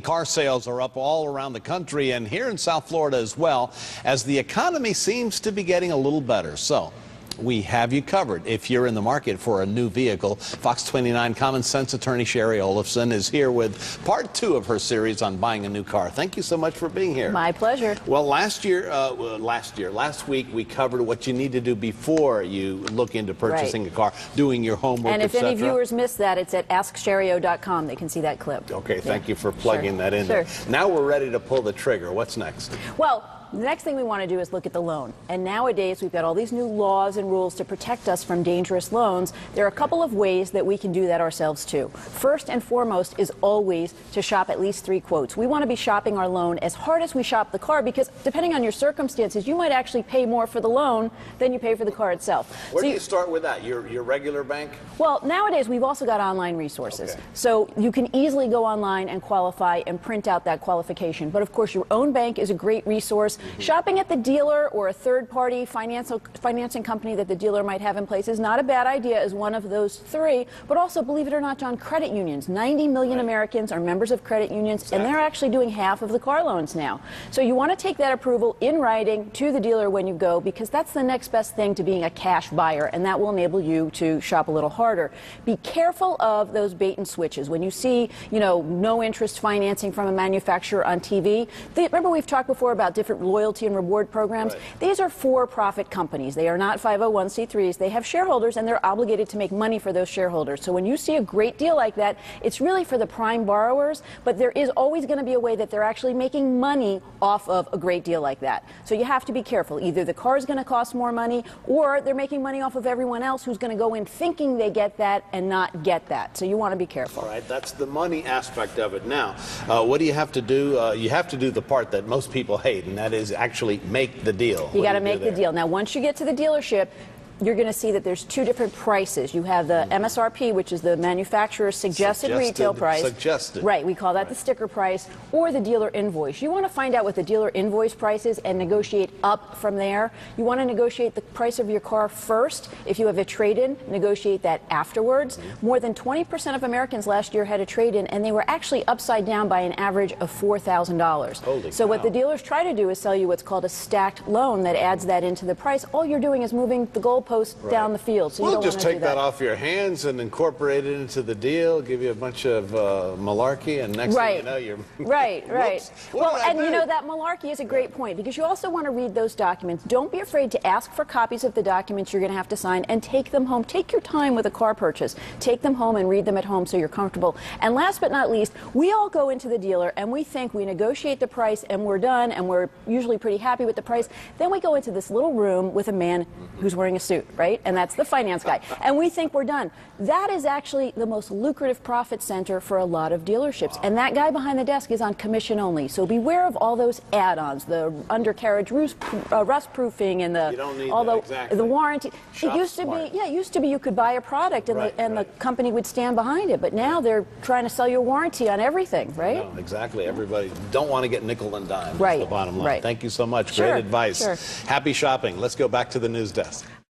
Car sales are up all around the country and here in South Florida as well, as the economy seems to be getting a little better. So we have you covered if you're in the market for a new vehicle. Fox 29 Common Sense attorney Shari Olefson is here with part 2 of her series on buying a new car. Thank you so much for being here. My pleasure. Well, last week we covered what you need to do before you look into purchasing a car, doing your homework, and if any viewers missed that, it's at AskShariO.com. They can see that clip. Okay, thank you for plugging that in there. Now we're ready to pull the trigger. What's next? Well, the next thing we want to do is look at the loan. And nowadays, we've got all these new laws and rules to protect us from dangerous loans. There are a couple of ways that we can do that ourselves, too. First and foremost is always to shop at least 3 quotes. We want to be shopping our loan as hard as we shop the car, because depending on your circumstances, you might actually pay more for the loan than you pay for the car itself. Where do you start with that? Your regular bank? Well, nowadays, we've also got online resources. Okay. So you can easily go online and qualify and print out that qualification. But, of course, your own bank is a great resource. Shopping at the dealer or a third-party financing company that the dealer might have in place is not a bad idea as one of those 3. But also, believe it or not, John, credit unions. 90 million Americans are members of credit unions, and they're actually doing half of the car loans now. So you want to take that approval in writing to the dealer when you go, because that's the next best thing to being a cash buyer, and that will enable you to shop a little harder. Be careful of those bait and switches. When you see, no interest financing from a manufacturer on TV, remember we've talked before about different loyalty and reward programs. These are for-profit companies. They are not 501c3s. They have shareholders, and they're obligated to make money for those shareholders. So when you see a great deal like that, it's really for the prime borrowers, but there is always going to be a way that they're actually making money off of a great deal like that. So you have to be careful. Either the car is going to cost more money, or they're making money off of everyone else who's going to go in thinking they get that and not get that. So you want to be careful. All right, that's the money aspect of it. Now, what do you have to do? You have to do the part that most people hate, and that is actually make the deal. You got to make the deal. Now, once you get to the dealership, you're going to see that there's 2 different prices. You have the MSRP, which is the manufacturer's suggested retail price. Right, we call that the sticker price, or the dealer invoice. You want to find out what the dealer invoice price is and negotiate up from there. You want to negotiate the price of your car first. If you have a trade-in, negotiate that afterwards. More than 20% of Americans last year had a trade-in, and they were actually upside down by an average of $4,000. So what the dealers try to do is sell you what's called a stacked loan that adds that into the price. All you're doing is moving the goalpost down the field. So we'll just take that off your hands and incorporate it into the deal, give you a bunch of malarkey, and next thing you know, you're... Right. Well, and that malarkey is a great point, because you also want to read those documents. Don't be afraid to ask for copies of the documents you're going to have to sign and take them home. Take your time with a car purchase. Take them home and read them at home so you're comfortable. And last but not least, we all go into the dealer and we think we negotiate the price and we're done, and we're usually pretty happy with the price. Then we go into this little room with a man who's wearing a suit, right? And that's the finance guy. And we think we're done. That is actually the most lucrative profit center for a lot of dealerships. And that guy behind the desk is on commission only. So beware of all those add-ons, the undercarriage rust proofing and the warranty. It used to be you could buy a product and the company would stand behind it. But now they're trying to sell you a warranty on everything, right? No, exactly. Everybody don't want to get nickel and dime. Right. That's the bottom line. Right. Thank you so much. Great advice. Happy shopping. Let's go back to the news desk.